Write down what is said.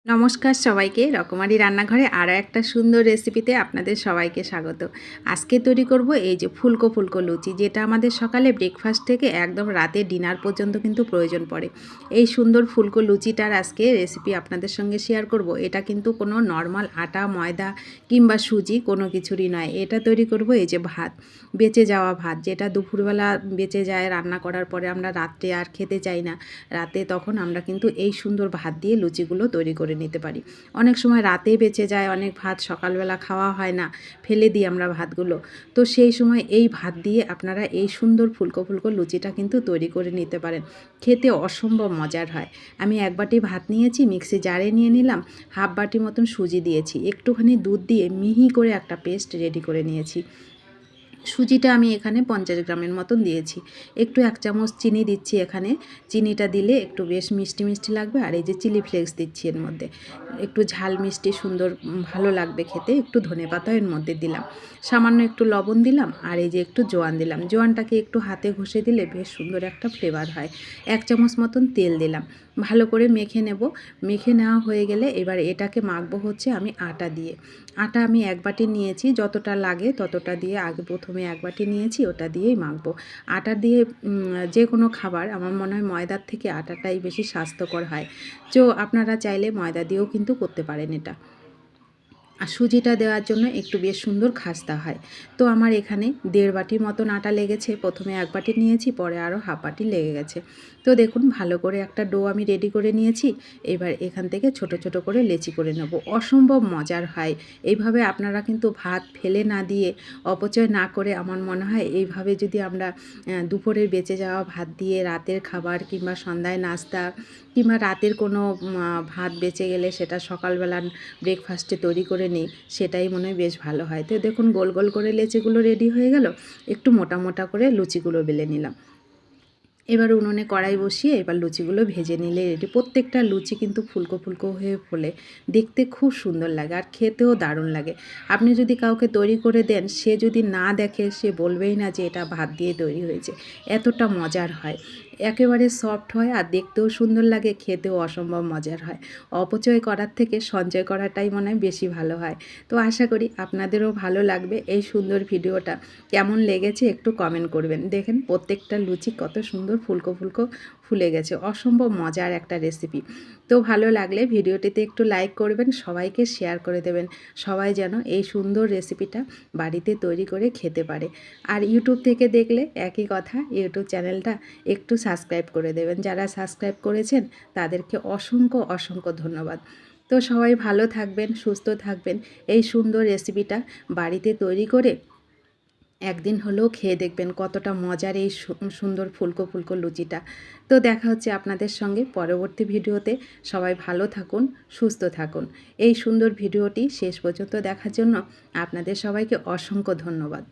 নমস্কার সবাইকে, রকমারি রান্নাঘরে আরও একটা সুন্দর রেসিপিতে আপনাদের সবাইকে স্বাগত। আজকে তৈরি করব এই যে ফুলকো ফুলকো লুচি, যেটা আমাদের সকালে ব্রেকফাস্ট থেকে একদম রাতে ডিনার পর্যন্ত কিন্তু প্রয়োজন পড়ে। এই সুন্দর ফুলকো লুচিটার আজকে রেসিপি আপনাদের সঙ্গে শেয়ার করব। এটা কিন্তু কোনো নর্মাল আটা, ময়দা কিংবা সুজি কোনো কিছুরই নয়। এটা তৈরি করব এই যে ভাত, বেঁচে যাওয়া ভাত, যেটা দুপুরবেলা বেঁচে যায় রান্না করার পরে আমরা রাত্রে আর খেতে চাই না। রাতে তখন আমরা কিন্তু এই সুন্দর ভাত দিয়ে লুচিগুলো তৈরি করে নিতে পারি। অনেক সময় রাতে বেঁচে যায় অনেক ভাত, সকালবেলা খাওয়া হয় না, ফেলে দিই আমরা ভাতগুলো। তো সেই সময় এই ভাত দিয়ে আপনারা এই সুন্দর ফুলকো ফুলকো লুচিটা কিন্তু তৈরি করে নিতে পারেন। খেতে অসম্ভব মজার হয়। আমি এক বাটি ভাত নিয়েছি, মিক্সি জারে নিয়ে নিলাম, হাফ বাটি মতন সুজি দিয়েছি, একটুখানি দুধ দিয়ে মিহি করে একটা পেস্ট রেডি করে নিয়েছি। সুজিটা আমি এখানে 50 গ্রামের মতন দিয়েছি। একটু 1 চামচ চিনি দিচ্ছি এখানে। চিনিটা দিলে একটু বেশ মিষ্টি মিষ্টি লাগবে। আর এই যে চিলি ফ্লেক্স দিচ্ছি এর মধ্যে, একটু ঝাল মিষ্টি সুন্দর ভালো লাগবে খেতে। একটু ধনেপাতা এর মধ্যে দিলাম, সামান্য একটু লবণ দিলাম, আর এই যে একটু জোয়ান দিলাম। জোয়ানটাকে একটু হাতে ঘষে দিলে বেশ সুন্দর একটা ফ্লেভার হয়। 1 চামচ মতন তেল দিলাম, ভালো করে মেখে নেব। মেখে নেওয়া হয়ে গেলে এবার এটাকে মাখবো হচ্ছে আমি আটা দিয়ে। আটা আমি 1 বাটি নিয়েছি, যতটা লাগে ততটা দিয়ে আগে প্রথমে 1 বাটি নিয়েছি, ওটা দিয়েই মাখবো। আটা দিয়ে যে কোনো খাবার আমার মনে হয় ময়দার থেকে আটাটাই বেশি স্বাস্থ্যকর হয়। তো আপনারা চাইলে ময়দা দিয়েও কিন্তু করতে পারেন এটা। আর সুজিটা দেওয়ার জন্য একটু বেশ সুন্দর খাস্তা হয়। তো আমার এখানে 1.5 বাটির মতন আটা লেগেছে। প্রথমে 1 বাটি নিয়েছি, পরে আরও হাফ বাটি লেগে গেছে। তো দেখুন ভালো করে একটা ডো আমি রেডি করে নিয়েছি। এবার এখান থেকে ছোট ছোট করে লেচি করে নেব। অসম্ভব মজার হয়। এইভাবে আপনারা কিন্তু ভাত ফেলে না দিয়ে, অপচয় না করে, আমার মনে হয় এইভাবে যদি আমরা দুপুরের বেঁচে যাওয়া ভাত দিয়ে রাতের খাবার কিংবা সন্ধ্যায় নাস্তা কিংবা রাতের কোনো ভাত বেঁচে গেলে সেটা সকালবেলা ব্রেকফাস্টে তৈরি করে নিই, সেটাই মনে হয় বেশ ভালো হয়। তো দেখুন গোল গোল করে লেচিগুলো রেডি হয়ে গেল। একটু মোটা মোটা করে লুচিগুলো বেলে নিলাম। এবার উনুনে কড়াই বসিয়ে এবার লুচিগুলো ভেজে নিলে রেডি। প্রত্যেকটা লুচি কিন্তু ফুলকো ফুলকো হয়ে ফোলে, দেখতে খুব সুন্দর লাগে আর খেতেও দারুণ লাগে। আপনি যদি কাউকে তৈরি করে দেন, সে যদি না দেখে সে বলবেই না যে এটা ভাত দিয়ে তৈরি হয়েছে। এতটা মজার হয়, একেবারে সফট হয় আর দেখতেও সুন্দর লাগে, খেতেও অসম্ভব মজার হয়। অপচয় করার থেকে সঞ্চয় করাটাই মনে হয় বেশি ভালো হয়। তো আশা করি আপনাদেরও ভালো লাগবে এই সুন্দর ভিডিওটা। কেমন লেগেছে একটু কমেন্ট করবেন। দেখেন প্রত্যেকটা লুচি কত সুন্দর ফুলকো ফুলকো ফুলে গেছে। অসম্ভব মজার একটা রেসিপি। তো ভালো লাগলে ভিডিওটিতে একটু লাইক করবেন, সবাইকে শেয়ার করে দেবেন। সবাই যেন এই সুন্দর রেসিপিটা বাড়িতে তৈরি করে খেতে পারে। আর ইউটিউব থেকে দেখলে একই কথা, ইউটিউব চ্যানেলটা একটু সাবস্ক্রাইব করে দেবেন। যারা সাবস্ক্রাইব করেছেন তাদেরকে অসংখ্য অসংখ্য ধন্যবাদ। তো সবাই ভালো থাকবেন, সুস্থ থাকবেন। এই সুন্দর রেসিপিটা বাড়িতে তৈরি করে একদিন হলেও খেয়ে দেখবেন কতটা মজার এই সুন্দর ফুলকো ফুলকো লুচিটা। তো দেখা হচ্ছে আপনাদের সঙ্গে পরবর্তী ভিডিওতে। সবাই ভালো থাকুন, সুস্থ থাকুন। এই সুন্দর ভিডিওটি শেষ পর্যন্ত দেখার জন্য আপনাদের সবাইকে অসংখ্য ধন্যবাদ।